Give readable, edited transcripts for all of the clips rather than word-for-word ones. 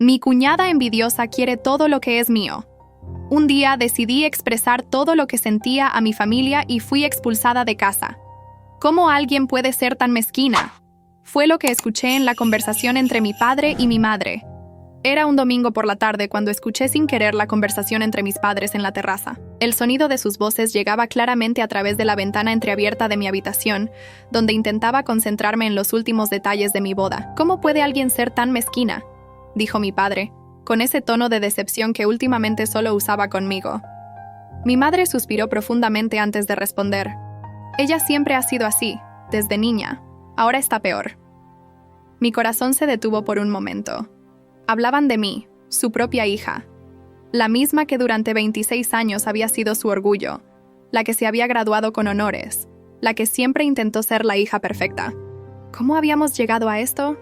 Mi cuñada envidiosa quiere todo lo que es mío. Un día decidí expresar todo lo que sentía a mi familia y fui expulsada de casa. ¿Cómo alguien puede ser tan mezquina? Fue lo que escuché en la conversación entre mi padre y mi madre. Era un domingo por la tarde cuando escuché sin querer la conversación entre mis padres en la terraza. El sonido de sus voces llegaba claramente a través de la ventana entreabierta de mi habitación, donde intentaba concentrarme en los últimos detalles de mi boda. ¿Cómo puede alguien ser tan mezquina?, dijo mi padre, con ese tono de decepción que últimamente solo usaba conmigo. Mi madre suspiró profundamente antes de responder. Ella siempre ha sido así, desde niña. Ahora está peor. Mi corazón se detuvo por un momento. Hablaban de mí, su propia hija. La misma que durante 26 años había sido su orgullo, la que se había graduado con honores, la que siempre intentó ser la hija perfecta. ¿Cómo habíamos llegado a esto?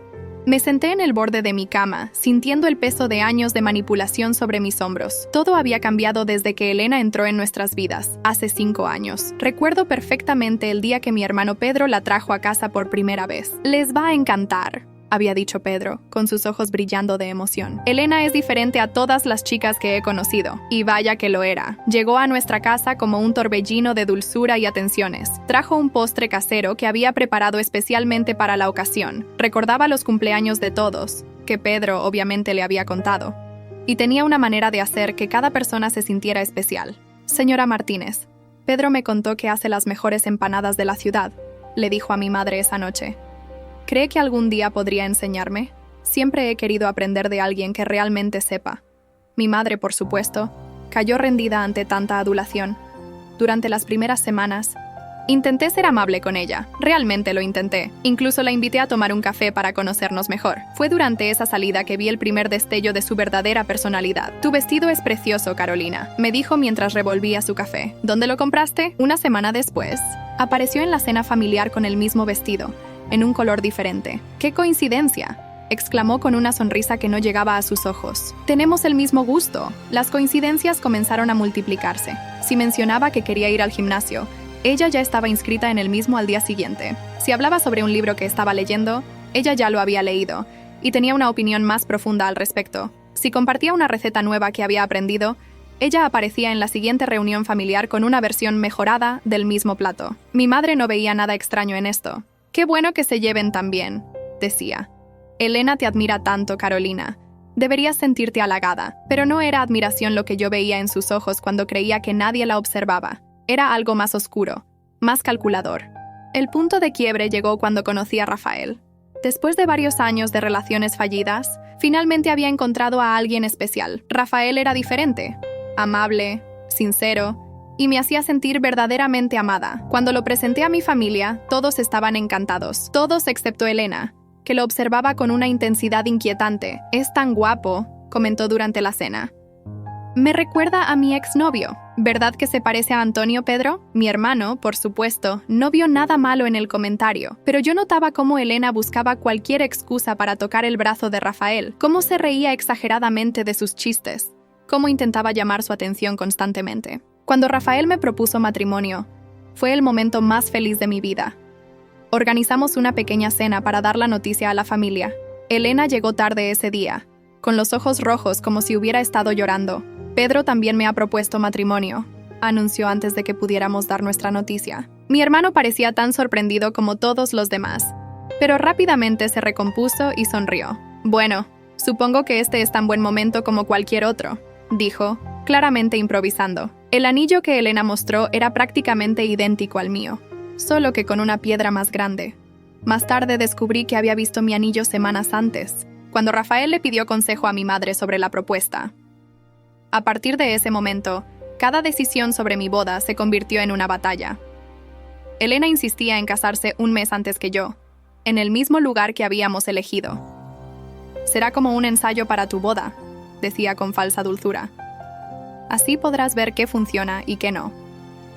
Me senté en el borde de mi cama, sintiendo el peso de años de manipulación sobre mis hombros. Todo había cambiado desde que Elena entró en nuestras vidas, hace 5 años. Recuerdo perfectamente el día que mi hermano Pedro la trajo a casa por primera vez. «Les va a encantar», había dicho Pedro, con sus ojos brillando de emoción. Elena es diferente a todas las chicas que he conocido. Y vaya que lo era. Llegó a nuestra casa como un torbellino de dulzura y atenciones. Trajo un postre casero que había preparado especialmente para la ocasión. Recordaba los cumpleaños de todos, que Pedro obviamente le había contado. Y tenía una manera de hacer que cada persona se sintiera especial. «Señora Martínez, Pedro me contó que hace las mejores empanadas de la ciudad», le dijo a mi madre esa noche. ¿Cree que algún día podría enseñarme? Siempre he querido aprender de alguien que realmente sepa. Mi madre, por supuesto, cayó rendida ante tanta adulación. Durante las primeras semanas, intenté ser amable con ella. Realmente lo intenté. Incluso la invité a tomar un café para conocernos mejor. Fue durante esa salida que vi el primer destello de su verdadera personalidad. «Tu vestido es precioso, Carolina», me dijo mientras revolvía su café. «¿Dónde lo compraste?» Una semana después, apareció en la cena familiar con el mismo vestido, en un color diferente. ¡Qué coincidencia!, exclamó con una sonrisa que no llegaba a sus ojos. «Tenemos el mismo gusto». Las coincidencias comenzaron a multiplicarse. Si mencionaba que quería ir al gimnasio, ella ya estaba inscrita en el mismo al día siguiente. Si hablaba sobre un libro que estaba leyendo, ella ya lo había leído, y tenía una opinión más profunda al respecto. Si compartía una receta nueva que había aprendido, ella aparecía en la siguiente reunión familiar con una versión mejorada del mismo plato. Mi madre no veía nada extraño en esto. «Qué bueno que se lleven tan bien», decía. «Elena te admira tanto, Carolina. Deberías sentirte halagada». Pero no era admiración lo que yo veía en sus ojos cuando creía que nadie la observaba. Era algo más oscuro, más calculador. El punto de quiebre llegó cuando conocí a Rafael. Después de varios años de relaciones fallidas, finalmente había encontrado a alguien especial. Rafael era diferente, amable, sincero, y me hacía sentir verdaderamente amada. Cuando lo presenté a mi familia, todos estaban encantados. Todos excepto Elena, que lo observaba con una intensidad inquietante. «Es tan guapo», comentó durante la cena. «Me recuerda a mi exnovio. ¿Verdad que se parece a Antonio, Pedro?» Mi hermano, por supuesto, no vio nada malo en el comentario, pero yo notaba cómo Elena buscaba cualquier excusa para tocar el brazo de Rafael, cómo se reía exageradamente de sus chistes, cómo intentaba llamar su atención constantemente. Cuando Rafael me propuso matrimonio, fue el momento más feliz de mi vida. Organizamos una pequeña cena para dar la noticia a la familia. Elena llegó tarde ese día, con los ojos rojos como si hubiera estado llorando. «Pedro también me ha propuesto matrimonio», anunció antes de que pudiéramos dar nuestra noticia. Mi hermano parecía tan sorprendido como todos los demás, pero rápidamente se recompuso y sonrió. «Bueno, supongo que este es tan buen momento como cualquier otro», dijo, claramente improvisando. El anillo que Elena mostró era prácticamente idéntico al mío, solo que con una piedra más grande. Más tarde descubrí que había visto mi anillo semanas antes, cuando Rafael le pidió consejo a mi madre sobre la propuesta. A partir de ese momento, cada decisión sobre mi boda se convirtió en una batalla. Elena insistía en casarse un mes antes que yo, en el mismo lugar que habíamos elegido. «Será como un ensayo para tu boda», decía con falsa dulzura. «Así podrás ver qué funciona y qué no».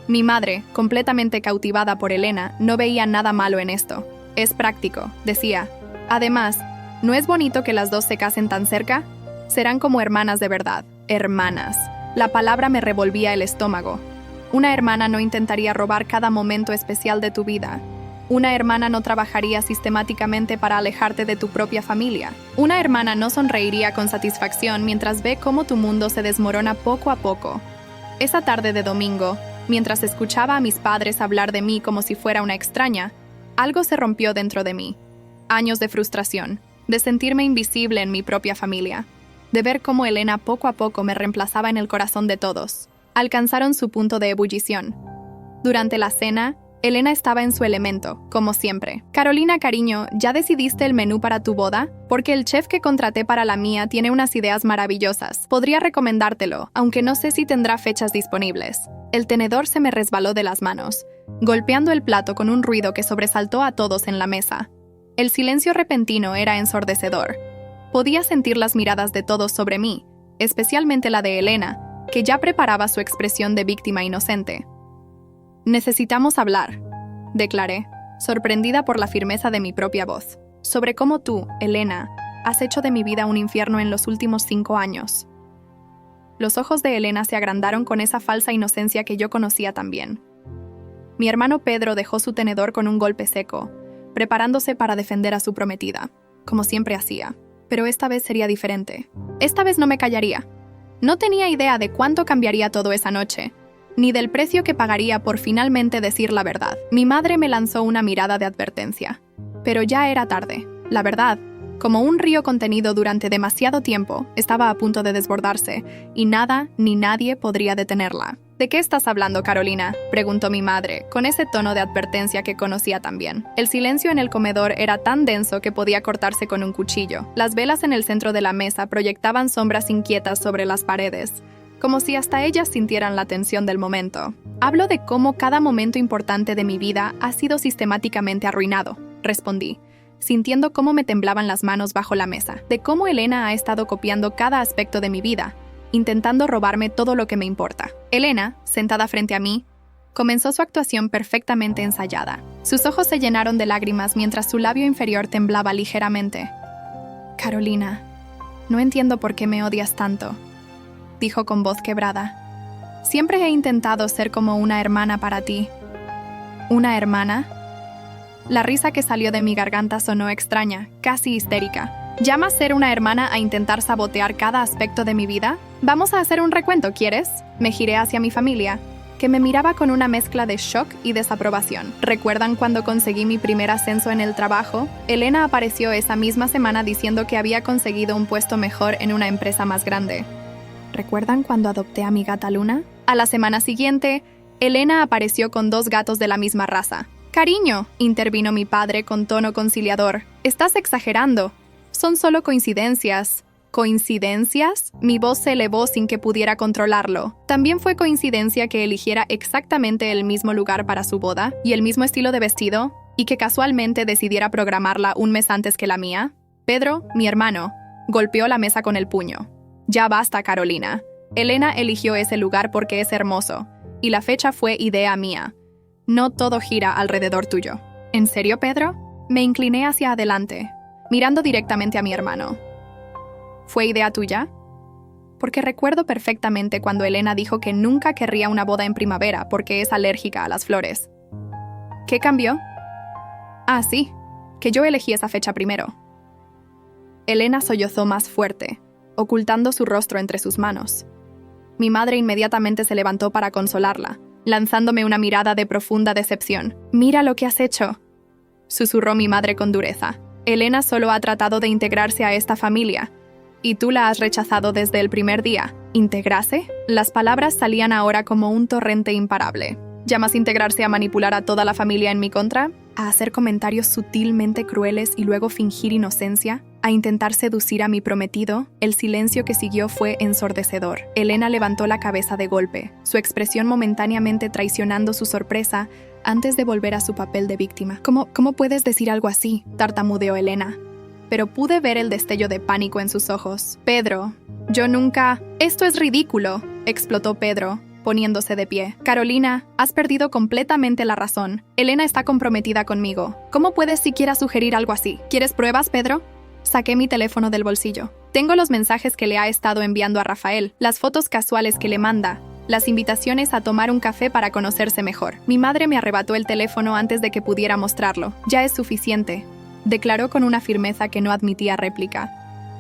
Mi madre, completamente cautivada por Elena, no veía nada malo en esto. «Es práctico», decía. «Además, ¿no es bonito que las dos se casen tan cerca? Serán como hermanas de verdad». Hermanas. La palabra me revolvía el estómago. Una hermana no intentaría robar cada momento especial de tu vida. Una hermana no trabajaría sistemáticamente para alejarte de tu propia familia. Una hermana no sonreiría con satisfacción mientras ve cómo tu mundo se desmorona poco a poco. Esa tarde de domingo, mientras escuchaba a mis padres hablar de mí como si fuera una extraña, algo se rompió dentro de mí. Años de frustración, de sentirme invisible en mi propia familia, de ver cómo Elena poco a poco me reemplazaba en el corazón de todos, alcanzaron su punto de ebullición. Durante la cena, Elena estaba en su elemento, como siempre. Carolina, cariño, ¿ya decidiste el menú para tu boda? Porque el chef que contraté para la mía tiene unas ideas maravillosas. Podría recomendártelo, aunque no sé si tendrá fechas disponibles. El tenedor se me resbaló de las manos, golpeando el plato con un ruido que sobresaltó a todos en la mesa. El silencio repentino era ensordecedor. Podía sentir las miradas de todos sobre mí, especialmente la de Elena, que ya preparaba su expresión de víctima inocente. «Necesitamos hablar», declaré, sorprendida por la firmeza de mi propia voz, sobre cómo tú, Elena, has hecho de mi vida un infierno en los últimos 5 años. Los ojos de Elena se agrandaron con esa falsa inocencia que yo conocía también. Mi hermano Pedro dejó su tenedor con un golpe seco, preparándose para defender a su prometida, como siempre hacía. Pero esta vez sería diferente. Esta vez no me callaría. No tenía idea de cuánto cambiaría todo esa noche, ni del precio que pagaría por finalmente decir la verdad. Mi madre me lanzó una mirada de advertencia. Pero ya era tarde. La verdad, como un río contenido durante demasiado tiempo, estaba a punto de desbordarse, y nada ni nadie podría detenerla. ¿De qué estás hablando, Carolina?, preguntó mi madre, con ese tono de advertencia que conocía tan bien. El silencio en el comedor era tan denso que podía cortarse con un cuchillo. Las velas en el centro de la mesa proyectaban sombras inquietas sobre las paredes, como si hasta ellas sintieran la tensión del momento. Hablo de cómo cada momento importante de mi vida ha sido sistemáticamente arruinado, respondí, sintiendo cómo me temblaban las manos bajo la mesa, de cómo Elena ha estado copiando cada aspecto de mi vida, intentando robarme todo lo que me importa. Elena, sentada frente a mí, comenzó su actuación perfectamente ensayada. Sus ojos se llenaron de lágrimas mientras su labio inferior temblaba ligeramente. «Carolina, no entiendo por qué me odias tanto», dijo con voz quebrada. «Siempre he intentado ser como una hermana para ti». «¿Una hermana?». La risa que salió de mi garganta sonó extraña, casi histérica. ¿Llamas ser una hermana a intentar sabotear cada aspecto de mi vida? Vamos a hacer un recuento, ¿quieres? Me giré hacia mi familia, que me miraba con una mezcla de shock y desaprobación. ¿Recuerdan cuando conseguí mi primer ascenso en el trabajo? Elena apareció esa misma semana diciendo que había conseguido un puesto mejor en una empresa más grande. ¿Recuerdan cuando adopté a mi gata Luna? A la semana siguiente, Elena apareció con 2 gatos de la misma raza. «Cariño», intervino mi padre con tono conciliador, «estás exagerando. Son solo coincidencias». ¿Coincidencias? Mi voz se elevó sin que pudiera controlarlo. También fue coincidencia que eligiera exactamente el mismo lugar para su boda y el mismo estilo de vestido, y que casualmente decidiera programarla un mes antes que la mía. Pedro, mi hermano, golpeó la mesa con el puño. «Ya basta, Carolina. Elena eligió ese lugar porque es hermoso, y la fecha fue idea mía. No todo gira alrededor tuyo». «¿En serio, Pedro?». Me incliné hacia adelante, mirando directamente a mi hermano. «¿Fue idea tuya?». Porque recuerdo perfectamente cuando Elena dijo que nunca querría una boda en primavera porque es alérgica a las flores. ¿Qué cambió? Ah, sí, que yo elegí esa fecha primero. Elena sollozó más fuerte, ocultando su rostro entre sus manos. Mi madre inmediatamente se levantó para consolarla, lanzándome una mirada de profunda decepción. «Mira lo que has hecho», susurró mi madre con dureza. «Elena solo ha tratado de integrarse a esta familia, y tú la has rechazado desde el primer día». ¿Integrarse? Las palabras salían ahora como un torrente imparable. ¿Llamas integrarse a manipular a toda la familia en mi contra? ¿A hacer comentarios sutilmente crueles y luego fingir inocencia? ¿A intentar seducir a mi prometido? El silencio que siguió fue ensordecedor. Elena levantó la cabeza de golpe, su expresión momentáneamente traicionando su sorpresa antes de volver a su papel de víctima. ¿Cómo puedes decir algo así?, tartamudeó Elena. Pero pude ver el destello de pánico en sus ojos. «Pedro, yo nunca...». «Esto es ridículo», explotó Pedro, poniéndose de pie. «Carolina, has perdido completamente la razón. Elena está comprometida conmigo. ¿Cómo puedes siquiera sugerir algo así? ¿Quieres pruebas, Pedro?». Saqué mi teléfono del bolsillo. Tengo los mensajes que le ha estado enviando a Rafael, las fotos casuales que le manda, las invitaciones a tomar un café para conocerse mejor. Mi madre me arrebató el teléfono antes de que pudiera mostrarlo. Ya es suficiente, declaró con una firmeza que no admitía réplica.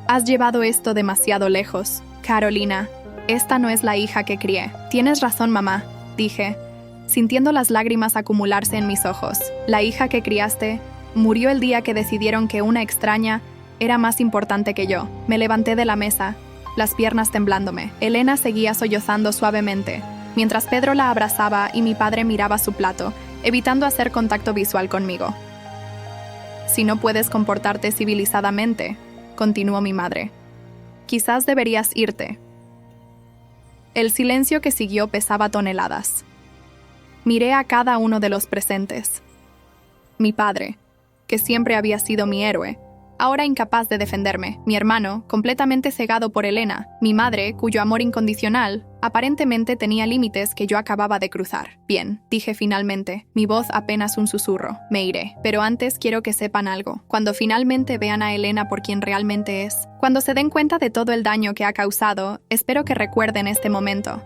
Has llevado esto demasiado lejos. Carolina, esta no es la hija que crié. Tienes razón, mamá, dije, sintiendo las lágrimas acumularse en mis ojos. La hija que criaste murió el día que decidieron que una extraña era más importante que yo. Me levanté de la mesa, las piernas temblándome. Elena seguía sollozando suavemente, mientras Pedro la abrazaba y mi padre miraba su plato, evitando hacer contacto visual conmigo. Si no puedes comportarte civilizadamente, continuó mi madre, quizás deberías irte. El silencio que siguió pesaba toneladas. Miré a cada uno de los presentes. Mi padre, que siempre había sido mi héroe, ahora incapaz de defenderme, mi hermano, completamente cegado por Elena, mi madre, cuyo amor incondicional aparentemente tenía límites que yo acababa de cruzar. Bien, dije finalmente, mi voz apenas un susurro. Me iré, pero antes quiero que sepan algo. Cuando finalmente vean a Elena por quien realmente es, cuando se den cuenta de todo el daño que ha causado, espero que recuerden este momento.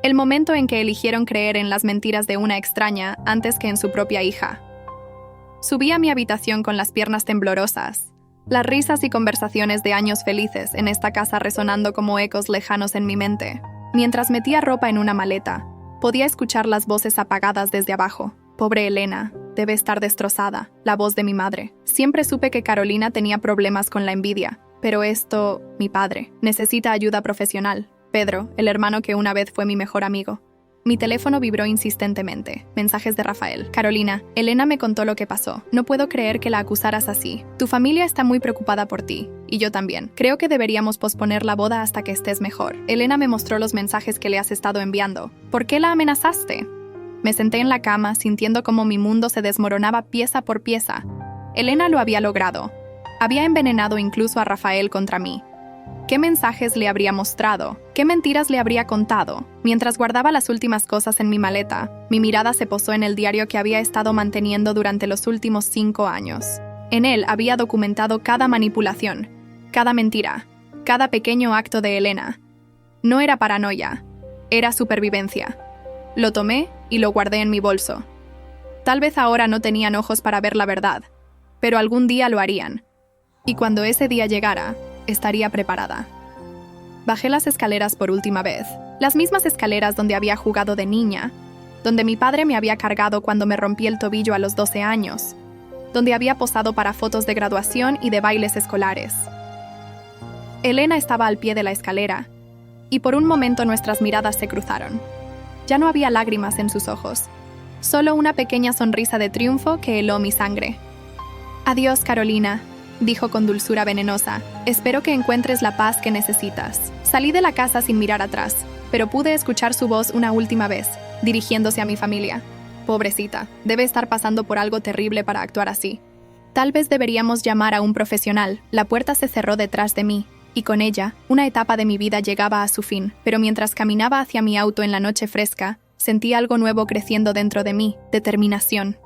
El momento en que eligieron creer en las mentiras de una extraña antes que en su propia hija. Subí a mi habitación con las piernas temblorosas. Las risas y conversaciones de años felices en esta casa resonando como ecos lejanos en mi mente. Mientras metía ropa en una maleta, podía escuchar las voces apagadas desde abajo. Pobre Elena, debe estar destrozada. La voz de mi madre. Siempre supe que Carolina tenía problemas con la envidia, pero esto, mi padre, necesita ayuda profesional. Pedro, el hermano que una vez fue mi mejor amigo. Mi teléfono vibró insistentemente. Mensajes de Rafael. Carolina, Elena me contó lo que pasó. No puedo creer que la acusaras así. Tu familia está muy preocupada por ti. Y yo también. Creo que deberíamos posponer la boda hasta que estés mejor. Elena me mostró los mensajes que le has estado enviando. ¿Por qué la amenazaste? Me senté en la cama, sintiendo como mi mundo se desmoronaba pieza por pieza. Elena lo había logrado. Había envenenado incluso a Rafael contra mí. ¿Qué mensajes le habría mostrado? ¿Qué mentiras le habría contado? Mientras guardaba las últimas cosas en mi maleta, mi mirada se posó en el diario que había estado manteniendo durante los últimos 5 años. En él había documentado cada manipulación, cada mentira, cada pequeño acto de Elena. No era paranoia, era supervivencia. Lo tomé y lo guardé en mi bolso. Tal vez ahora no tenían ojos para ver la verdad, pero algún día lo harían. Y cuando ese día llegara, estaría preparada. Bajé las escaleras por última vez, las mismas escaleras donde había jugado de niña, donde mi padre me había cargado cuando me rompí el tobillo a los 12 años, donde había posado para fotos de graduación y de bailes escolares. Elena estaba al pie de la escalera, y por un momento nuestras miradas se cruzaron. Ya no había lágrimas en sus ojos, solo una pequeña sonrisa de triunfo que heló mi sangre. Adiós, Carolina, dijo con dulzura venenosa. Espero que encuentres la paz que necesitas. Salí de la casa sin mirar atrás, pero pude escuchar su voz una última vez, dirigiéndose a mi familia. Pobrecita, debe estar pasando por algo terrible para actuar así. Tal vez deberíamos llamar a un profesional. La puerta se cerró detrás de mí, y con ella, una etapa de mi vida llegaba a su fin. Pero mientras caminaba hacia mi auto en la noche fresca, sentí algo nuevo creciendo dentro de mí, determinación.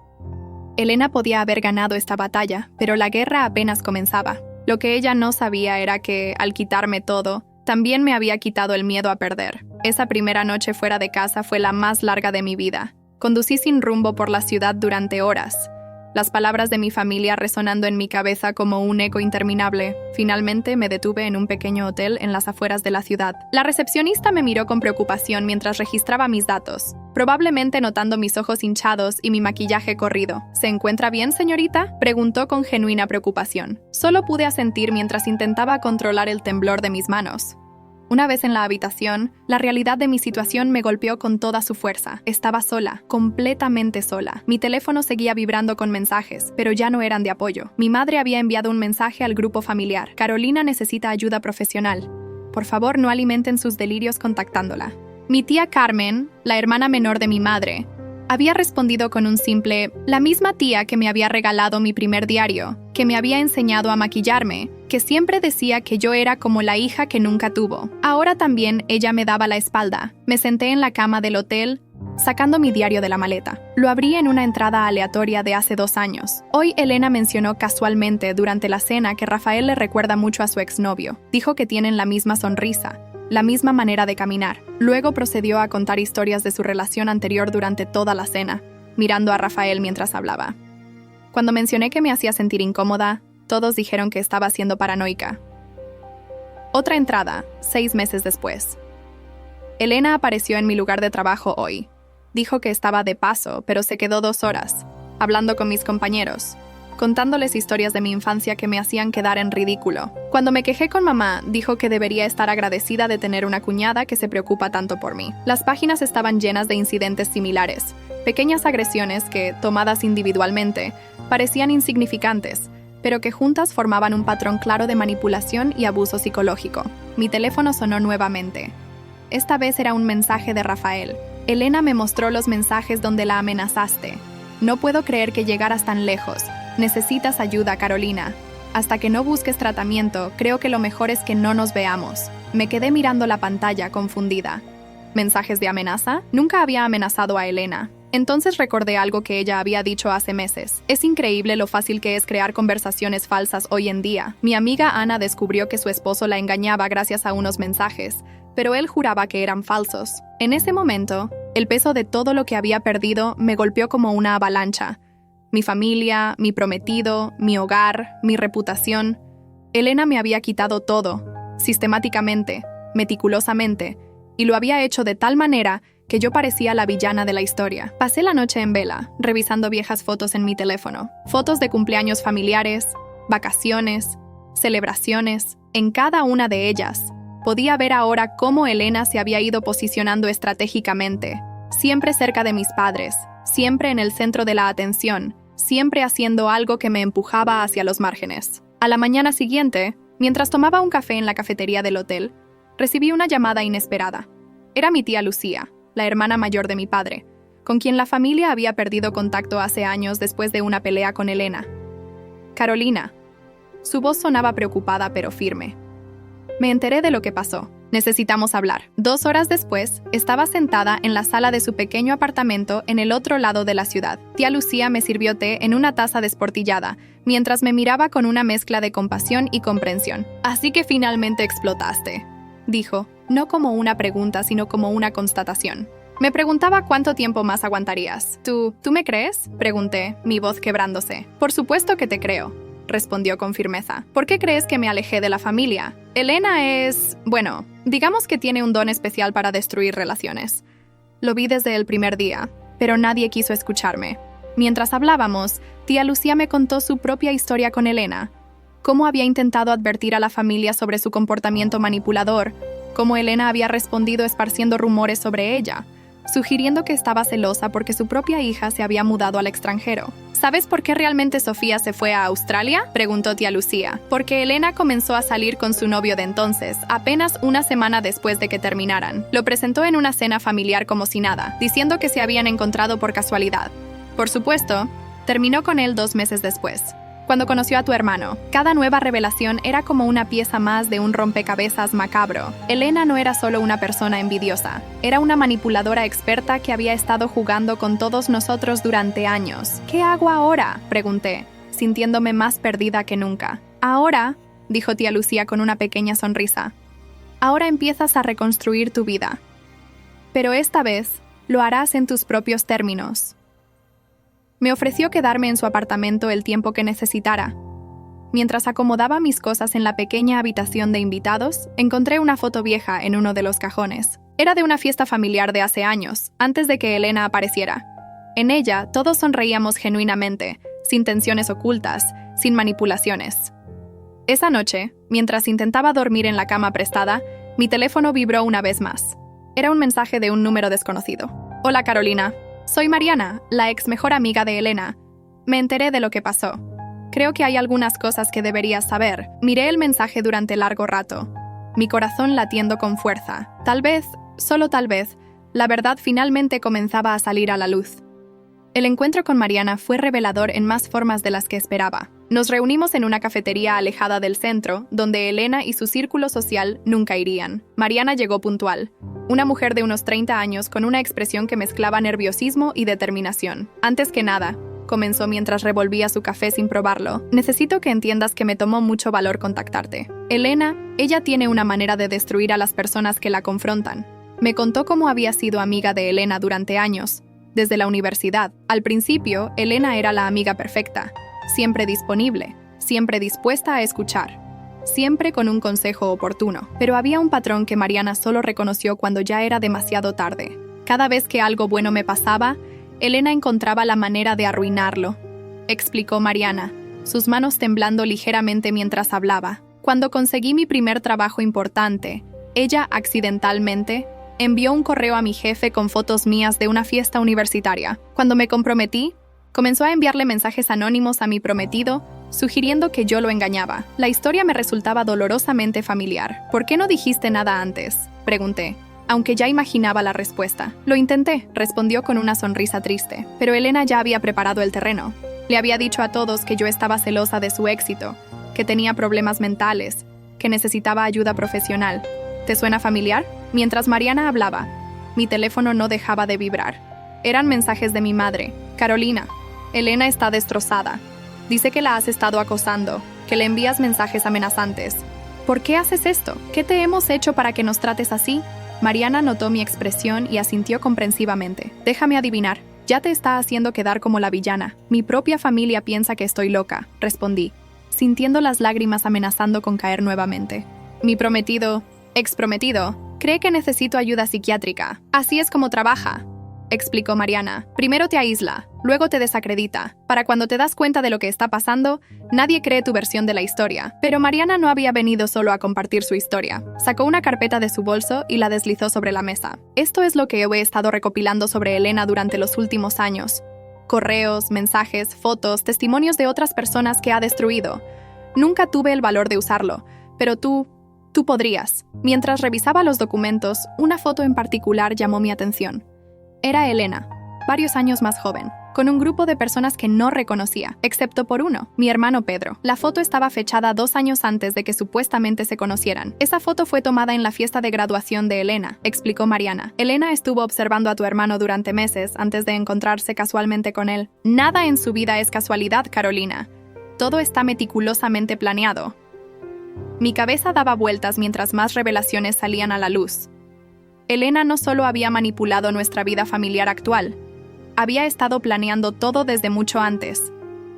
Elena podía haber ganado esta batalla, pero la guerra apenas comenzaba. Lo que ella no sabía era que, al quitarme todo, también me había quitado el miedo a perder. Esa primera noche fuera de casa fue la más larga de mi vida. Conducí sin rumbo por la ciudad durante horas, las palabras de mi familia resonando en mi cabeza como un eco interminable. Finalmente me detuve en un pequeño hotel en las afueras de la ciudad. La recepcionista me miró con preocupación mientras registraba mis datos, probablemente notando mis ojos hinchados y mi maquillaje corrido. ¿Se encuentra bien, señorita?, preguntó con genuina preocupación. Solo pude asentir mientras intentaba controlar el temblor de mis manos. Una vez en la habitación, la realidad de mi situación me golpeó con toda su fuerza. Estaba sola, completamente sola. Mi teléfono seguía vibrando con mensajes, pero ya no eran de apoyo. Mi madre había enviado un mensaje al grupo familiar. Carolina necesita ayuda profesional. Por favor, no alimenten sus delirios contactándola. Mi tía Carmen, la hermana menor de mi madre, había respondido con un simple, la misma tía que me había regalado mi primer diario, que me había enseñado a maquillarme, que siempre decía que yo era como la hija que nunca tuvo. Ahora también ella me daba la espalda. Me senté en la cama del hotel, sacando mi diario de la maleta. Lo abrí en una entrada aleatoria de hace 2 años. Hoy Elena mencionó casualmente durante la cena que Rafael le recuerda mucho a su exnovio. Dijo que tienen la misma sonrisa, la misma manera de caminar. Luego procedió a contar historias de su relación anterior durante toda la cena, mirando a Rafael mientras hablaba. Cuando mencioné que me hacía sentir incómoda, todos dijeron que estaba siendo paranoica. Otra entrada, 6 meses después. Elena apareció en mi lugar de trabajo hoy. Dijo que estaba de paso, pero se quedó 2 horas, hablando con mis compañeros, contándoles historias de mi infancia que me hacían quedar en ridículo. Cuando me quejé con mamá, dijo que debería estar agradecida de tener una cuñada que se preocupa tanto por mí. Las páginas estaban llenas de incidentes similares, pequeñas agresiones que, tomadas individualmente, parecían insignificantes, pero que juntas formaban un patrón claro de manipulación y abuso psicológico. Mi teléfono sonó nuevamente. Esta vez era un mensaje de Rafael. Elena me mostró los mensajes donde la amenazaste. No puedo creer que llegaras tan lejos. Necesitas ayuda, Carolina. Hasta que no busques tratamiento, creo que lo mejor es que no nos veamos. Me quedé mirando la pantalla, confundida. ¿Mensajes de amenaza? Nunca había amenazado a Elena. Entonces recordé algo que ella había dicho hace meses. Es increíble lo fácil que es crear conversaciones falsas hoy en día. Mi amiga Ana descubrió que su esposo la engañaba gracias a unos mensajes, pero él juraba que eran falsos. En ese momento, el peso de todo lo que había perdido me golpeó como una avalancha. Mi familia, mi prometido, mi hogar, mi reputación. Elena me había quitado todo, sistemáticamente, meticulosamente, y lo había hecho de tal manera que yo parecía la villana de la historia. Pasé la noche en vela, revisando viejas fotos en mi teléfono. Fotos de cumpleaños familiares, vacaciones, celebraciones. En cada una de ellas, podía ver ahora cómo Elena se había ido posicionando estratégicamente, siempre cerca de mis padres, siempre en el centro de la atención, siempre haciendo algo que me empujaba hacia los márgenes. A la mañana siguiente, mientras tomaba un café en la cafetería del hotel, recibí una llamada inesperada. Era mi tía Lucía, la hermana mayor de mi padre, con quien la familia había perdido contacto hace años después de una pelea con Elena. Carolina. Su voz sonaba preocupada pero firme. Me enteré de lo que pasó. Necesitamos hablar. 2 horas después, estaba sentada en la sala de su pequeño apartamento en el otro lado de la ciudad. Tía Lucía me sirvió té en una taza desportillada, mientras me miraba con una mezcla de compasión y comprensión. Así que finalmente explotaste, dijo, no como una pregunta, sino como una constatación. Me preguntaba cuánto tiempo más aguantarías. ¿Tú me crees?, pregunté, mi voz quebrándose. Por supuesto que te creo, respondió con firmeza. ¿Por qué crees que me alejé de la familia? Elena es... bueno, digamos que tiene un don especial para destruir relaciones. Lo vi desde el primer día, pero nadie quiso escucharme. Mientras hablábamos, tía Lucía me contó su propia historia con Elena. Cómo había intentado advertir a la familia sobre su comportamiento manipulador, cómo Elena había respondido esparciendo rumores sobre ella, sugiriendo que estaba celosa porque su propia hija se había mudado al extranjero. ¿Sabes por qué realmente Sofía se fue a Australia?, preguntó tía Lucía. Porque Elena comenzó a salir con su novio de entonces, apenas una semana después de que terminaran. Lo presentó en una cena familiar como si nada, diciendo que se habían encontrado por casualidad. Por supuesto, terminó con él 2 meses después, cuando conoció a tu hermano. Cada nueva revelación era como una pieza más de un rompecabezas macabro. Elena no era solo una persona envidiosa, era una manipuladora experta que había estado jugando con todos nosotros durante años. ¿Qué hago ahora?, pregunté, sintiéndome más perdida que nunca. Ahora, dijo tía Lucía con una pequeña sonrisa, ahora empiezas a reconstruir tu vida. Pero esta vez, lo harás en tus propios términos. Me ofreció quedarme en su apartamento el tiempo que necesitara. Mientras acomodaba mis cosas en la pequeña habitación de invitados, encontré una foto vieja en uno de los cajones. Era de una fiesta familiar de hace años, antes de que Elena apareciera. En ella, todos sonreíamos genuinamente, sin tensiones ocultas, sin manipulaciones. Esa noche, mientras intentaba dormir en la cama prestada, mi teléfono vibró una vez más. Era un mensaje de un número desconocido. Hola, Carolina. Soy Mariana, la ex mejor amiga de Elena. Me enteré de lo que pasó. Creo que hay algunas cosas que deberías saber. Miré el mensaje durante largo rato, mi corazón latiendo con fuerza. Tal vez, solo tal vez, la verdad finalmente comenzaba a salir a la luz. El encuentro con Mariana fue revelador en más formas de las que esperaba. Nos reunimos en una cafetería alejada del centro, donde Elena y su círculo social nunca irían. Mariana llegó puntual. Una mujer de unos 30 años con una expresión que mezclaba nerviosismo y determinación. Antes que nada, comenzó mientras revolvía su café sin probarlo. Necesito que entiendas que me tomó mucho valor contactarte. Elena, ella tiene una manera de destruir a las personas que la confrontan. Me contó cómo había sido amiga de Elena durante años, desde la universidad. Al principio, Elena era la amiga perfecta, siempre disponible, siempre dispuesta a escuchar, siempre con un consejo oportuno. Pero había un patrón que Mariana solo reconoció cuando ya era demasiado tarde. Cada vez que algo bueno me pasaba, Elena encontraba la manera de arruinarlo, explicó Mariana, sus manos temblando ligeramente mientras hablaba. Cuando conseguí mi primer trabajo importante, ella accidentalmente envió un correo a mi jefe con fotos mías de una fiesta universitaria. Cuando me comprometí, comenzó a enviarle mensajes anónimos a mi prometido, sugiriendo que yo lo engañaba. La historia me resultaba dolorosamente familiar. ¿Por qué no dijiste nada antes?, pregunté, aunque ya imaginaba la respuesta. Lo intenté, respondió con una sonrisa triste, pero Elena ya había preparado el terreno. Le había dicho a todos que yo estaba celosa de su éxito, que tenía problemas mentales, que necesitaba ayuda profesional. ¿Te suena familiar? Mientras Mariana hablaba, mi teléfono no dejaba de vibrar. Eran mensajes de mi madre. Carolina, Elena está destrozada. Dice que la has estado acosando, que le envías mensajes amenazantes. ¿Por qué haces esto? ¿Qué te hemos hecho para que nos trates así? Mariana notó mi expresión y asintió comprensivamente. Déjame adivinar, ya te está haciendo quedar como la villana. Mi propia familia piensa que estoy loca, respondí, sintiendo las lágrimas amenazando con caer nuevamente. Mi prometido, exprometido, cree que necesito ayuda psiquiátrica. Así es como trabaja, explicó Mariana. Primero te aísla, luego te desacredita. Para cuando te das cuenta de lo que está pasando, nadie cree tu versión de la historia. Pero Mariana no había venido solo a compartir su historia. Sacó una carpeta de su bolso y la deslizó sobre la mesa. Esto es lo que he estado recopilando sobre Elena durante los últimos años. Correos, mensajes, fotos, testimonios de otras personas que ha destruido. Nunca tuve el valor de usarlo, pero tú podrías. Mientras revisaba los documentos, una foto en particular llamó mi atención. Era Elena, varios años más joven, con un grupo de personas que no reconocía, excepto por uno, mi hermano Pedro. La foto estaba fechada 2 años antes de que supuestamente se conocieran. Esa foto fue tomada en la fiesta de graduación de Elena, explicó Mariana. Elena estuvo observando a tu hermano durante meses antes de encontrarse casualmente con él. Nada en su vida es casualidad, Carolina. Todo está meticulosamente planeado. Mi cabeza daba vueltas mientras más revelaciones salían a la luz. Elena no solo había manipulado nuestra vida familiar actual, había estado planeando todo desde mucho antes.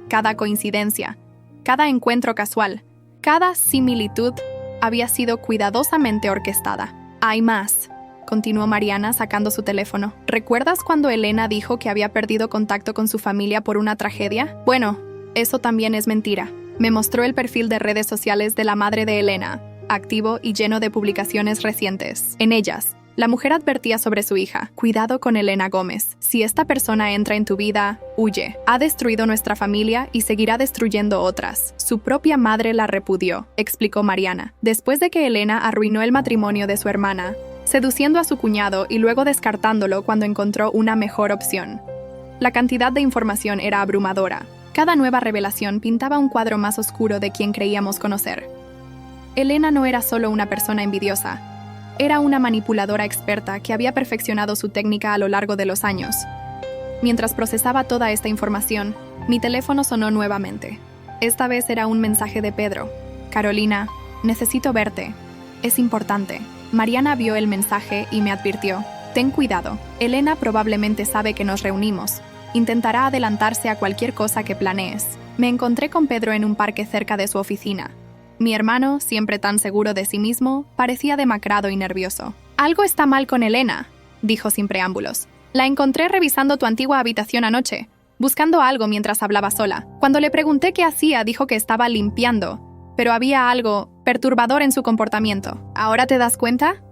Cada coincidencia, cada encuentro casual, cada similitud había sido cuidadosamente orquestada. Hay más, continuó Mariana sacando su teléfono. ¿Recuerdas cuando Elena dijo que había perdido contacto con su familia por una tragedia? Bueno, eso también es mentira. Me mostró el perfil de redes sociales de la madre de Elena, activo y lleno de publicaciones recientes. En ellas, la mujer advertía sobre su hija. Cuidado con Elena Gómez. Si esta persona entra en tu vida, huye. Ha destruido nuestra familia y seguirá destruyendo otras. Su propia madre la repudió, explicó Mariana. Después de que Elena arruinó el matrimonio de su hermana, seduciendo a su cuñado y luego descartándolo cuando encontró una mejor opción. La cantidad de información era abrumadora. Cada nueva revelación pintaba un cuadro más oscuro de quien creíamos conocer. Elena no era solo una persona envidiosa. Era una manipuladora experta que había perfeccionado su técnica a lo largo de los años. Mientras procesaba toda esta información, mi teléfono sonó nuevamente. Esta vez era un mensaje de Pedro. Carolina, necesito verte. Es importante. Mariana vio el mensaje y me advirtió. Ten cuidado. Elena probablemente sabe que nos reunimos. Intentará adelantarse a cualquier cosa que planees. Me encontré con Pedro en un parque cerca de su oficina. Mi hermano, siempre tan seguro de sí mismo, parecía demacrado y nervioso. «Algo está mal con Elena», dijo sin preámbulos. «La encontré revisando tu antigua habitación anoche, buscando algo mientras hablaba sola. Cuando le pregunté qué hacía, dijo que estaba limpiando, pero había algo perturbador en su comportamiento. ¿Ahora te das cuenta?»,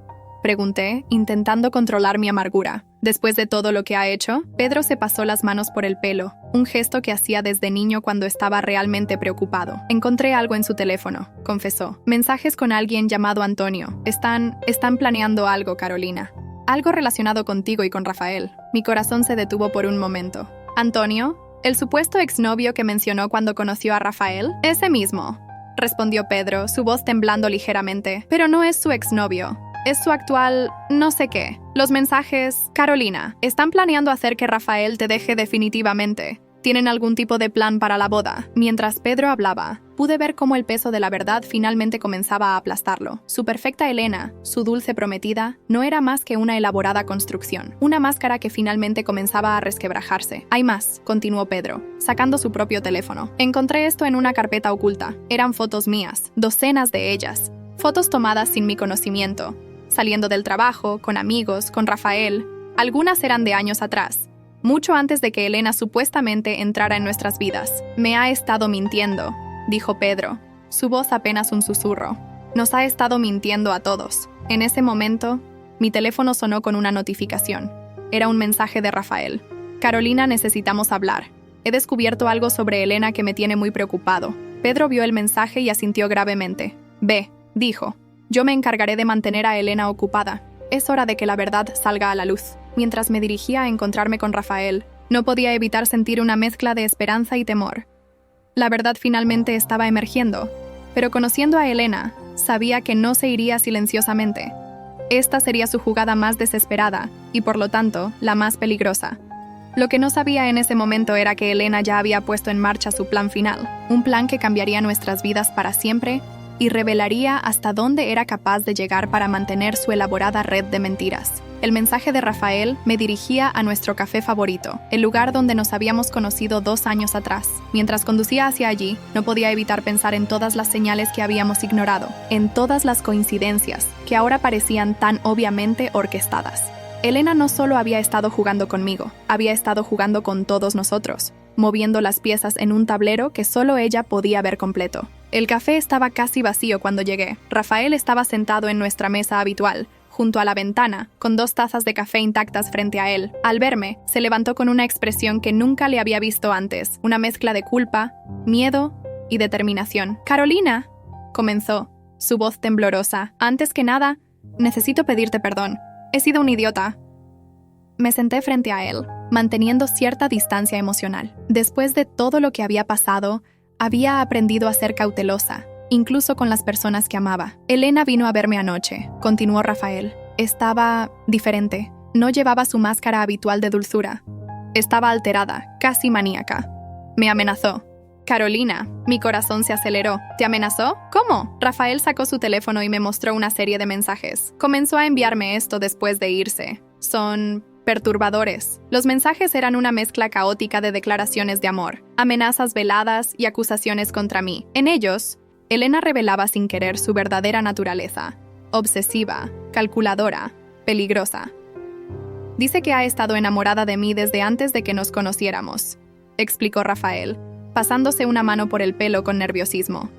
pregunté, intentando controlar mi amargura. Después de todo lo que ha hecho, Pedro se pasó las manos por el pelo, un gesto que hacía desde niño cuando estaba realmente preocupado. Encontré algo en su teléfono, confesó. Mensajes con alguien llamado Antonio. Están planeando algo, Carolina. Algo relacionado contigo y con Rafael. Mi corazón se detuvo por un momento. ¿Antonio? ¿El supuesto exnovio que mencionó cuando conoció a Rafael? Ese mismo, respondió Pedro, su voz temblando ligeramente. Pero no es su exnovio. Es su actual no sé qué. Los mensajes, Carolina, están planeando hacer que Rafael te deje definitivamente. ¿Tienen algún tipo de plan para la boda? Mientras Pedro hablaba, pude ver cómo el peso de la verdad finalmente comenzaba a aplastarlo. Su perfecta Elena, su dulce prometida, no era más que una elaborada construcción. Una máscara que finalmente comenzaba a resquebrajarse. Hay más, continuó Pedro, sacando su propio teléfono. Encontré esto en una carpeta oculta. Eran fotos mías, docenas de ellas. Fotos tomadas sin mi conocimiento. Saliendo del trabajo, con amigos, con Rafael. Algunas eran de años atrás. Mucho antes de que Elena supuestamente entrara en nuestras vidas. Me ha estado mintiendo, dijo Pedro, su voz apenas un susurro. Nos ha estado mintiendo a todos. En ese momento, mi teléfono sonó con una notificación. Era un mensaje de Rafael. Carolina, necesitamos hablar. He descubierto algo sobre Elena que me tiene muy preocupado. Pedro vio el mensaje y asintió gravemente. Ve, dijo. Yo me encargaré de mantener a Elena ocupada. Es hora de que la verdad salga a la luz. Mientras me dirigía a encontrarme con Rafael, no podía evitar sentir una mezcla de esperanza y temor. La verdad finalmente estaba emergiendo, pero conociendo a Elena, sabía que no se iría silenciosamente. Esta sería su jugada más desesperada y, por lo tanto, la más peligrosa. Lo que no sabía en ese momento era que Elena ya había puesto en marcha su plan final, un plan que cambiaría nuestras vidas para siempre y revelaría hasta dónde era capaz de llegar para mantener su elaborada red de mentiras. El mensaje de Rafael me dirigía a nuestro café favorito, el lugar donde nos habíamos conocido 2 años atrás. Mientras conducía hacia allí, no podía evitar pensar en todas las señales que habíamos ignorado, en todas las coincidencias que ahora parecían tan obviamente orquestadas. Elena no solo había estado jugando conmigo, había estado jugando con todos nosotros, moviendo las piezas en un tablero que solo ella podía ver completo. El café estaba casi vacío cuando llegué. Rafael estaba sentado en nuestra mesa habitual, junto a la ventana, con 2 tazas de café intactas frente a él. Al verme, se levantó con una expresión que nunca le había visto antes, una mezcla de culpa, miedo y determinación. «Carolina», comenzó, su voz temblorosa. «Antes que nada, necesito pedirte perdón. He sido un idiota». Me senté frente a él, manteniendo cierta distancia emocional. Después de todo lo que había pasado, había aprendido a ser cautelosa, incluso con las personas que amaba. Elena vino a verme anoche, continuó Rafael. Estaba diferente. No llevaba su máscara habitual de dulzura. Estaba alterada, casi maníaca. Me amenazó. «Carolina», mi corazón se aceleró. «¿Te amenazó? ¿Cómo?» Rafael sacó su teléfono y me mostró una serie de mensajes. Comenzó a enviarme esto después de irse. Son perturbadores. Los mensajes eran una mezcla caótica de declaraciones de amor, amenazas veladas y acusaciones contra mí. En ellos, Elena revelaba sin querer su verdadera naturaleza, obsesiva, calculadora, peligrosa. Dice que ha estado enamorada de mí desde antes de que nos conociéramos, explicó Rafael, pasándose una mano por el pelo con nerviosismo.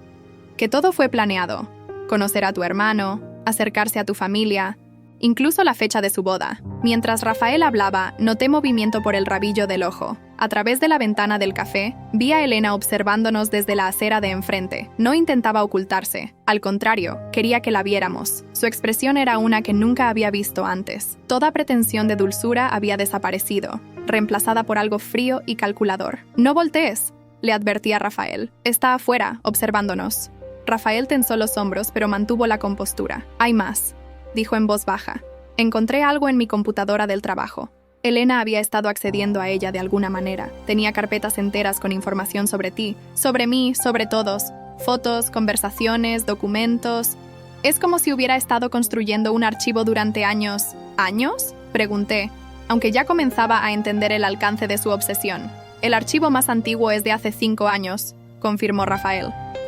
Que todo fue planeado, conocer a tu hermano, acercarse a tu familia, incluso la fecha de su boda. Mientras Rafael hablaba, noté movimiento por el rabillo del ojo. A través de la ventana del café, vi a Elena observándonos desde la acera de enfrente. No intentaba ocultarse. Al contrario, quería que la viéramos. Su expresión era una que nunca había visto antes. Toda pretensión de dulzura había desaparecido, reemplazada por algo frío y calculador. «No voltees», le advertí a Rafael. «Está afuera, observándonos». Rafael tensó los hombros, pero mantuvo la compostura. «Hay más», dijo en voz baja. «Encontré algo en mi computadora del trabajo». Elena había estado accediendo a ella de alguna manera. Tenía carpetas enteras con información sobre ti, sobre mí, sobre todos. Fotos, conversaciones, documentos. Es como si hubiera estado construyendo un archivo durante años. ¿Años?, pregunté, aunque ya comenzaba a entender el alcance de su obsesión. «El archivo más antiguo es de hace 5 años», confirmó Rafael.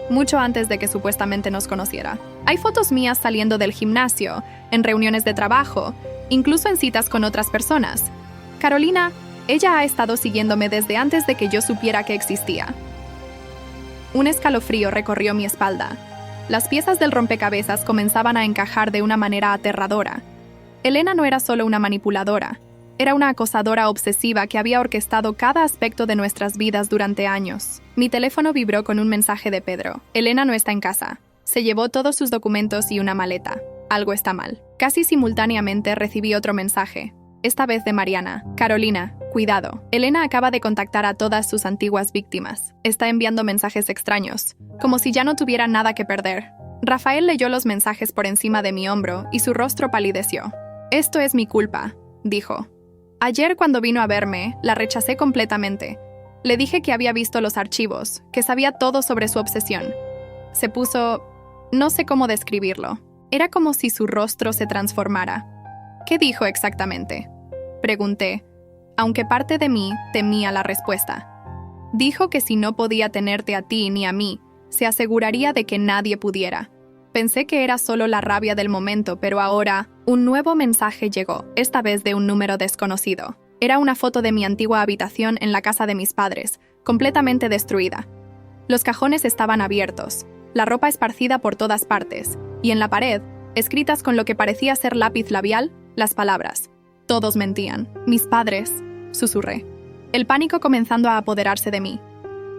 «Mucho antes de que supuestamente nos conociera. Hay fotos mías saliendo del gimnasio, en reuniones de trabajo, incluso en citas con otras personas. Carolina, ella ha estado siguiéndome desde antes de que yo supiera que existía». Un escalofrío recorrió mi espalda. Las piezas del rompecabezas comenzaban a encajar de una manera aterradora. Elena no era solo una manipuladora, era una acosadora obsesiva que había orquestado cada aspecto de nuestras vidas durante años. Mi teléfono vibró con un mensaje de Pedro. «Elena no está en casa. Se llevó todos sus documentos y una maleta. Algo está mal». Casi simultáneamente recibí otro mensaje, esta vez de Mariana. «Carolina, cuidado. Elena acaba de contactar a todas sus antiguas víctimas. Está enviando mensajes extraños, como si ya no tuviera nada que perder». Rafael leyó los mensajes por encima de mi hombro y su rostro palideció. «Esto es mi culpa», dijo. «Ayer cuando vino a verme, la rechacé completamente. Le dije que había visto los archivos, que sabía todo sobre su obsesión. Se puso... no sé cómo describirlo. Era como si su rostro se transformara. ¿Qué dijo exactamente?, pregunté, aunque parte de mí temía la respuesta. Dijo que si no podía tenerte a ti ni a mí, se aseguraría de que nadie pudiera. Pensé que era solo la rabia del momento, pero ahora un nuevo mensaje llegó, esta vez de un número desconocido. Era una foto de mi antigua habitación en la casa de mis padres, completamente destruida. Los cajones estaban abiertos, la ropa esparcida por todas partes, y en la pared, escritas con lo que parecía ser lápiz labial, las palabras. Todos mentían. Mis padres, susurré. El pánico comenzando a apoderarse de mí.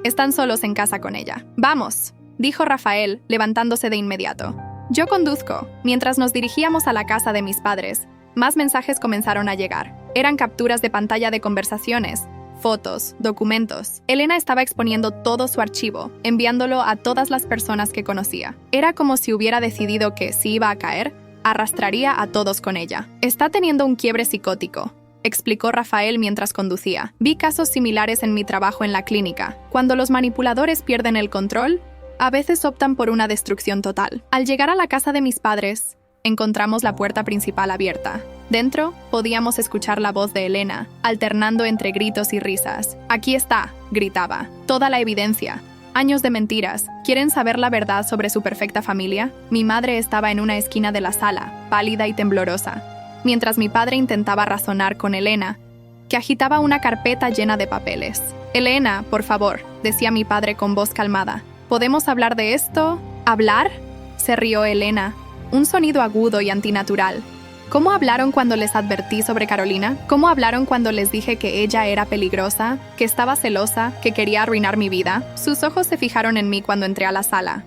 Están solos en casa con ella. ¡Vamos!, dijo Rafael, levantándose de inmediato. Yo conduzco. Mientras nos dirigíamos a la casa de mis padres, más mensajes comenzaron a llegar. Eran capturas de pantalla de conversaciones, fotos, documentos. Elena estaba exponiendo todo su archivo, enviándolo a todas las personas que conocía. Era como si hubiera decidido que, si iba a caer, arrastraría a todos con ella. Está teniendo un quiebre psicótico, explicó Rafael mientras conducía. Vi casos similares en mi trabajo en la clínica. Cuando los manipuladores pierden el control, a veces optan por una destrucción total. Al llegar a la casa de mis padres, encontramos la puerta principal abierta. Dentro, podíamos escuchar la voz de Elena, alternando entre gritos y risas. «Aquí está», gritaba. «Toda la evidencia. Años de mentiras. ¿Quieren saber la verdad sobre su perfecta familia?». Mi madre estaba en una esquina de la sala, pálida y temblorosa, mientras mi padre intentaba razonar con Elena, que agitaba una carpeta llena de papeles. «Elena, por favor», decía mi padre con voz calmada. «¿Podemos hablar de esto?». «¿Hablar?», se rió Elena, un sonido agudo y antinatural. ¿Cómo hablaron cuando les advertí sobre Carolina? ¿Cómo hablaron cuando les dije que ella era peligrosa, que estaba celosa, que quería arruinar mi vida? Sus ojos se fijaron en mí cuando entré a la sala.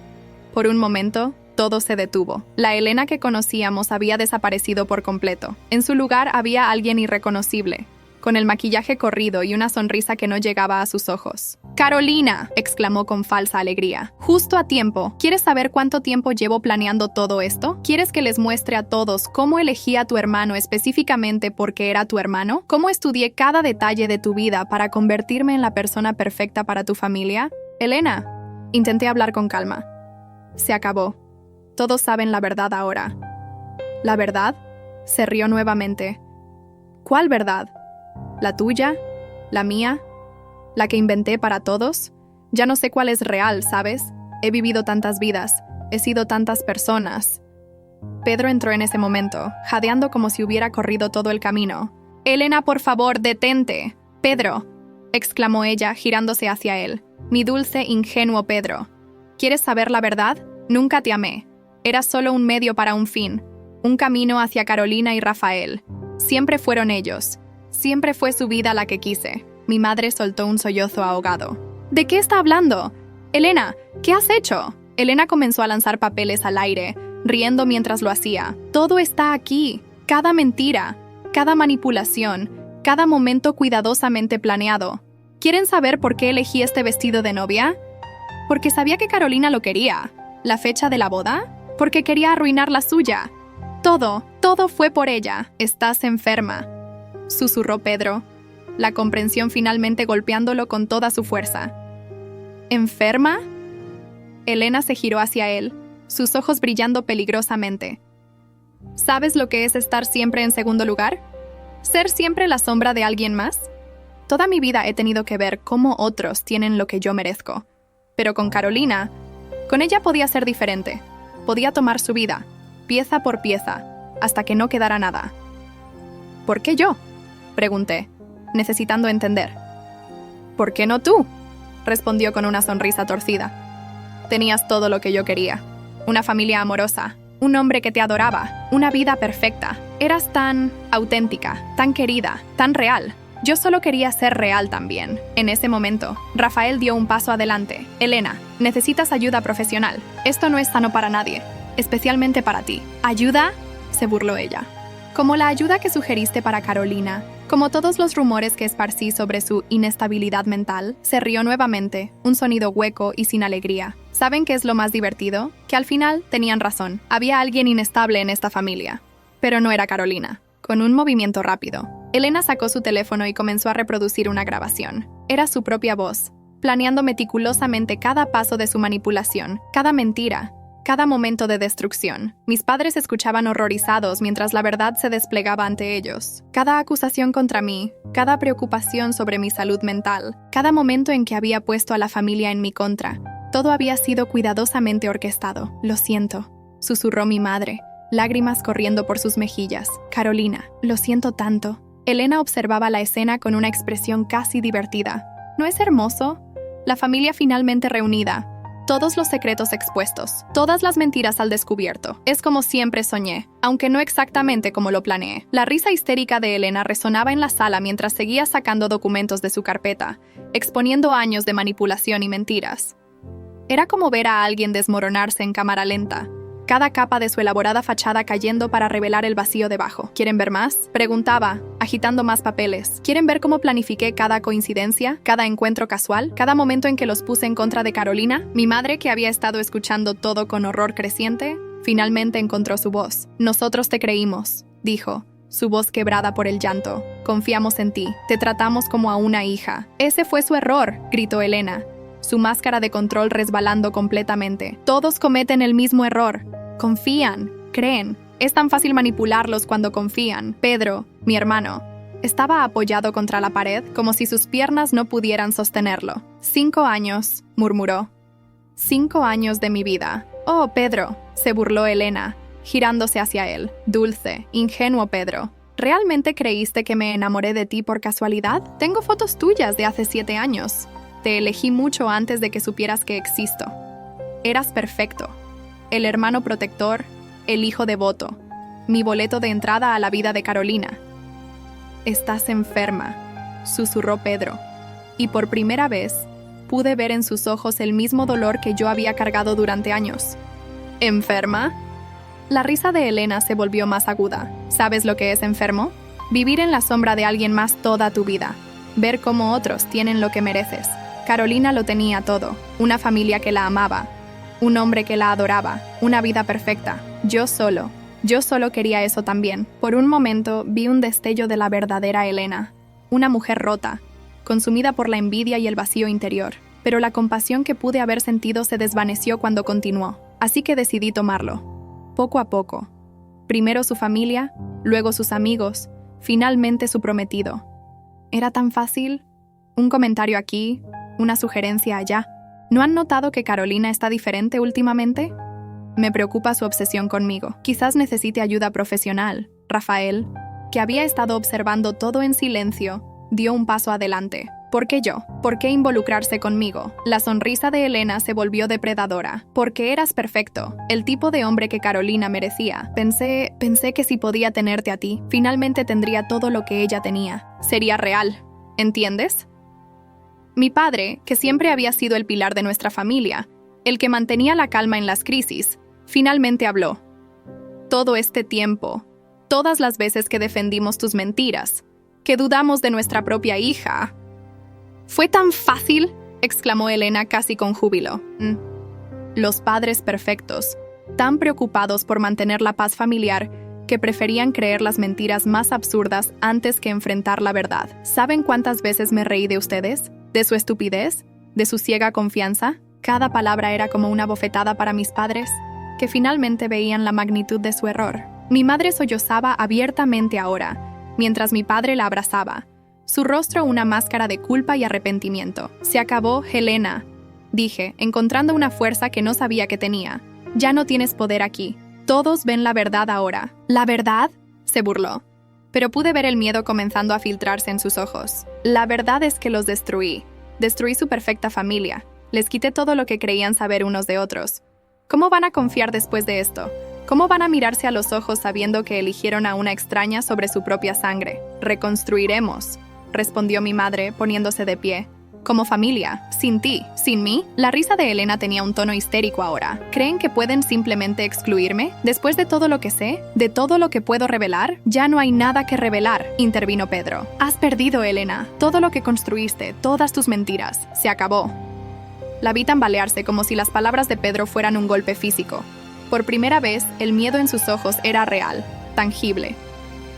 Por un momento, todo se detuvo. La Elena que conocíamos había desaparecido por completo. En su lugar había alguien irreconocible, con el maquillaje corrido y una sonrisa que no llegaba a sus ojos. «¡Carolina!», exclamó con falsa alegría. «Justo a tiempo. ¿Quieres saber cuánto tiempo llevo planeando todo esto? ¿Quieres que les muestre a todos cómo elegí a tu hermano específicamente porque era tu hermano? ¿Cómo estudié cada detalle de tu vida para convertirme en la persona perfecta para tu familia?». «Elena», intenté hablar con calma. «Se acabó. Todos saben la verdad ahora». «¿La verdad?», se rió nuevamente. «¿Cuál verdad? ¿La tuya? ¿La mía? ¿La que inventé para todos? Ya no sé cuál es real, ¿sabes? He vivido tantas vidas, he sido tantas personas». Pedro entró en ese momento, jadeando como si hubiera corrido todo el camino. «Elena, por favor, detente». «Pedro», exclamó ella, girándose hacia él. «Mi dulce, ingenuo Pedro. ¿Quieres saber la verdad? Nunca te amé. Era solo un medio para un fin, un camino hacia Carolina y Rafael. Siempre fueron ellos. Siempre fue su vida la que quise». Mi madre soltó un sollozo ahogado. «¿De qué está hablando? Elena, ¿qué has hecho?». Elena comenzó a lanzar papeles al aire, riendo mientras lo hacía. «Todo está aquí. Cada mentira, cada manipulación, cada momento cuidadosamente planeado. ¿Quieren saber por qué elegí este vestido de novia? Porque sabía que Carolina lo quería. ¿La fecha de la boda? Porque quería arruinar la suya. Todo fue por ella». «Estás enferma», susurró Pedro, la comprensión finalmente golpeándolo con toda su fuerza. «¿Enferma?». Elena se giró hacia él, sus ojos brillando peligrosamente. ¿Sabes lo que es estar siempre en segundo lugar? ¿Ser siempre la sombra de alguien más? Toda mi vida he tenido que ver cómo otros tienen lo que yo merezco. Pero con Carolina, con ella podía ser diferente. Podía tomar su vida, pieza por pieza, hasta que no quedara nada. «¿Por qué yo?», pregunté, necesitando entender. «¿Por qué no tú?», respondió con una sonrisa torcida. «Tenías todo lo que yo quería. Una familia amorosa, un hombre que te adoraba, una vida perfecta. Eras tan auténtica, tan querida, tan real. Yo solo quería ser real también». En ese momento, Rafael dio un paso adelante. «Elena, necesitas ayuda profesional. Esto no es sano para nadie, especialmente para ti». «¿Ayuda?», se burló ella. «Como la ayuda que sugeriste para Carolina, como todos los rumores que esparcí sobre su inestabilidad mental». Se rió nuevamente, un sonido hueco y sin alegría. ¿Saben qué es lo más divertido? Que al final tenían razón. Había alguien inestable en esta familia. Pero no era Carolina. Con un movimiento rápido, Elena sacó su teléfono y comenzó a reproducir una grabación. Era su propia voz, planeando meticulosamente cada paso de su manipulación, cada mentira, cada momento de destrucción. Mis padres escuchaban horrorizados mientras la verdad se desplegaba ante ellos. Cada acusación contra mí, cada preocupación sobre mi salud mental, cada momento en que había puesto a la familia en mi contra, todo había sido cuidadosamente orquestado. Lo siento, susurró mi madre, lágrimas corriendo por sus mejillas. Carolina, lo siento tanto. Elena observaba la escena con una expresión casi divertida. ¿No es hermoso? La familia finalmente reunida. Todos los secretos expuestos, todas las mentiras al descubierto. Es como siempre soñé, aunque no exactamente como lo planeé. La risa histérica de Elena resonaba en la sala mientras seguía sacando documentos de su carpeta, exponiendo años de manipulación y mentiras. Era como ver a alguien desmoronarse en cámara lenta, cada capa de su elaborada fachada cayendo para revelar el vacío debajo. ¿Quieren ver más?, preguntaba, agitando más papeles. ¿Quieren ver cómo planifiqué cada coincidencia, cada encuentro casual, cada momento en que los puse en contra de Carolina? Mi madre, que había estado escuchando todo con horror creciente, finalmente encontró su voz. Nosotros te creímos, dijo, su voz quebrada por el llanto. Confiamos en ti, te tratamos como a una hija. Ese fue su error, gritó Elena, su máscara de control resbalando completamente. Todos cometen el mismo error. Confían, creen. Es tan fácil manipularlos cuando confían. Pedro, mi hermano, estaba apoyado contra la pared como si sus piernas no pudieran sostenerlo. 5 años, murmuró. 5 años de mi vida. Oh, Pedro, se burló Elena, girándose hacia él. Dulce, ingenuo Pedro. ¿Realmente creíste que me enamoré de ti por casualidad? Tengo fotos tuyas de hace 7 años. Te elegí mucho antes de que supieras que existo. Eras perfecto. El hermano protector, el hijo devoto, mi boleto de entrada a la vida de Carolina. Estás enferma, susurró Pedro, y por primera vez pude ver en sus ojos el mismo dolor que yo había cargado durante años. ¿Enferma? La risa de Elena se volvió más aguda. ¿Sabes lo que es enfermo? Vivir en la sombra de alguien más toda tu vida, ver cómo otros tienen lo que mereces. Carolina lo tenía todo, una familia que la amaba, un hombre que la adoraba, una vida perfecta. Yo solo quería eso también. Por un momento vi un destello de la verdadera Elena, una mujer rota, consumida por la envidia y el vacío interior. Pero la compasión que pude haber sentido se desvaneció cuando continuó, así que decidí tomarlo. Poco a poco. Primero su familia, luego sus amigos, finalmente su prometido. ¿Era tan fácil? Un comentario aquí, una sugerencia allá. ¿No han notado que Carolina está diferente últimamente? Me preocupa su obsesión conmigo. Quizás necesite ayuda profesional. Rafael, que había estado observando todo en silencio, dio un paso adelante. ¿Por qué yo? ¿Por qué involucrarse conmigo? La sonrisa de Elena se volvió depredadora. Porque eras perfecto, el tipo de hombre que Carolina merecía. Pensé que si podía tenerte a ti, finalmente tendría todo lo que ella tenía. Sería real. ¿Entiendes? Mi padre, que siempre había sido el pilar de nuestra familia, el que mantenía la calma en las crisis, finalmente habló. Todo este tiempo, todas las veces que defendimos tus mentiras, que dudamos de nuestra propia hija. ¿Fue tan fácil?, exclamó Elena casi con júbilo. Los padres perfectos, tan preocupados por mantener la paz familiar, que preferían creer las mentiras más absurdas antes que enfrentar la verdad. ¿Saben cuántas veces me reí de ustedes? ¿De su estupidez? ¿De su ciega confianza? Cada palabra era como una bofetada para mis padres, que finalmente veían la magnitud de su error. Mi madre sollozaba abiertamente ahora, mientras mi padre la abrazaba, su rostro una máscara de culpa y arrepentimiento. Se acabó, Helena, dije, encontrando una fuerza que no sabía que tenía. Ya no tienes poder aquí. Todos ven la verdad ahora. ¿La verdad?, se burló. Pero pude ver el miedo comenzando a filtrarse en sus ojos. La verdad es que los destruí. Destruí su perfecta familia. Les quité todo lo que creían saber unos de otros. ¿Cómo van a confiar después de esto? ¿Cómo van a mirarse a los ojos sabiendo que eligieron a una extraña sobre su propia sangre? Reconstruiremos, respondió mi madre, poniéndose de pie. Como familia, sin ti, sin mí. La risa de Elena tenía un tono histérico ahora. ¿Creen que pueden simplemente excluirme? Después de todo lo que sé, de todo lo que puedo revelar, ya no hay nada que revelar, intervino Pedro. Has perdido, Elena. Todo lo que construiste, todas tus mentiras. Se acabó. La vi tambalearse como si las palabras de Pedro fueran un golpe físico. Por primera vez, el miedo en sus ojos era real, tangible.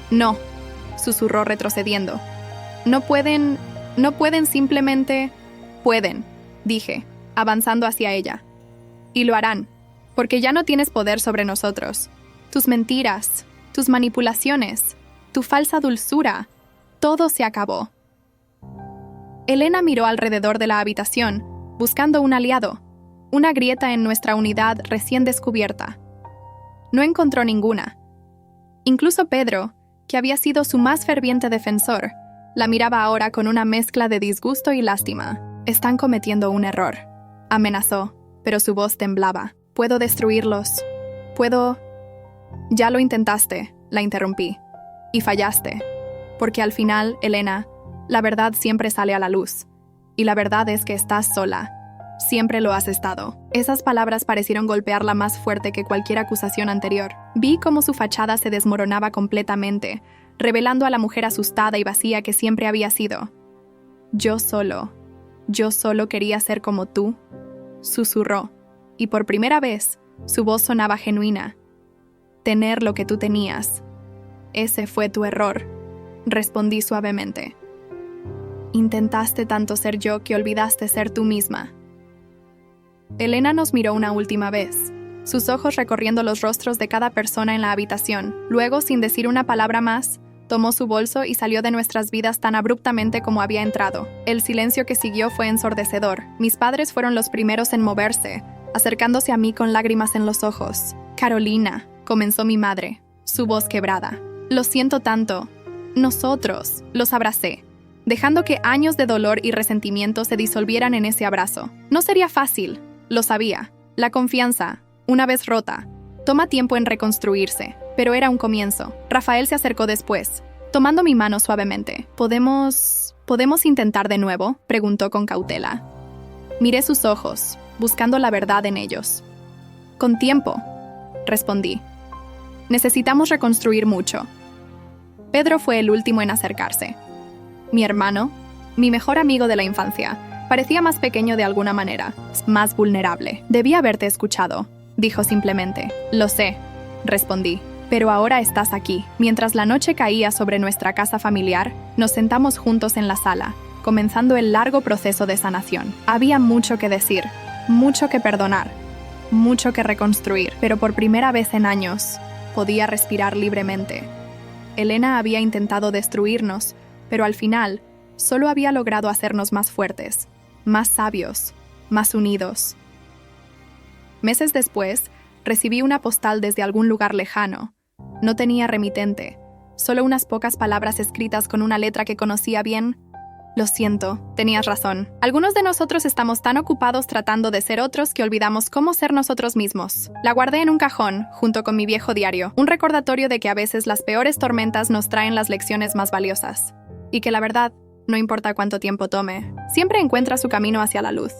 No, susurró retrocediendo. No pueden simplemente... Pueden, dije, avanzando hacia ella. Y lo harán, porque ya no tienes poder sobre nosotros. Tus mentiras, tus manipulaciones, tu falsa dulzura, todo se acabó. Elena miró alrededor de la habitación, buscando un aliado, una grieta en nuestra unidad recién descubierta. No encontró ninguna. Incluso Pedro, que había sido su más ferviente defensor, la miraba ahora con una mezcla de disgusto y lástima. Están cometiendo un error, amenazó, pero su voz temblaba. Puedo destruirlos. Puedo... Ya lo intentaste, la interrumpí. Y fallaste. Porque al final, Elena, la verdad siempre sale a la luz. Y la verdad es que estás sola. Siempre lo has estado. Esas palabras parecieron golpearla más fuerte que cualquier acusación anterior. Vi cómo su fachada se desmoronaba completamente, revelando a la mujer asustada y vacía que siempre había sido. Yo solo quería ser como tú, susurró, y por primera vez su voz sonaba genuina. Tener lo que tú tenías. Ese fue tu error, respondí suavemente. Intentaste tanto ser yo que olvidaste ser tú misma. Elena nos miró una última vez, sus ojos recorriendo los rostros de cada persona en la habitación. Luego, sin decir una palabra más, tomó su bolso y salió de nuestras vidas tan abruptamente como había entrado. El silencio que siguió fue ensordecedor. Mis padres fueron los primeros en moverse, acercándose a mí con lágrimas en los ojos. Carolina, comenzó mi madre, su voz quebrada. Lo siento tanto. Nosotros, los abracé, dejando que años de dolor y resentimiento se disolvieran en ese abrazo. No sería fácil, lo sabía. La confianza, una vez rota, toma tiempo en reconstruirse, pero era un comienzo. Rafael se acercó después, tomando mi mano suavemente. ¿Podemos intentar de nuevo?, preguntó con cautela. Miré sus ojos, buscando la verdad en ellos. Con tiempo, respondí. Necesitamos reconstruir mucho. Pedro fue el último en acercarse. Mi hermano, mi mejor amigo de la infancia, parecía más pequeño de alguna manera, más vulnerable. Debí haberte escuchado, dijo simplemente. Lo sé, respondí. Pero ahora estás aquí. Mientras la noche caía sobre nuestra casa familiar, nos sentamos juntos en la sala, comenzando el largo proceso de sanación. Había mucho que decir, mucho que perdonar, mucho que reconstruir, pero por primera vez en años, podía respirar libremente. Elena había intentado destruirnos, pero al final, solo había logrado hacernos más fuertes, más sabios, más unidos. Meses después, recibí una postal desde algún lugar lejano. No tenía remitente, solo unas pocas palabras escritas con una letra que conocía bien. Lo siento, tenías razón. Algunos de nosotros estamos tan ocupados tratando de ser otros que olvidamos cómo ser nosotros mismos. La guardé en un cajón, junto con mi viejo diario, un recordatorio de que a veces las peores tormentas nos traen las lecciones más valiosas. Y que la verdad, no importa cuánto tiempo tome, siempre encuentra su camino hacia la luz.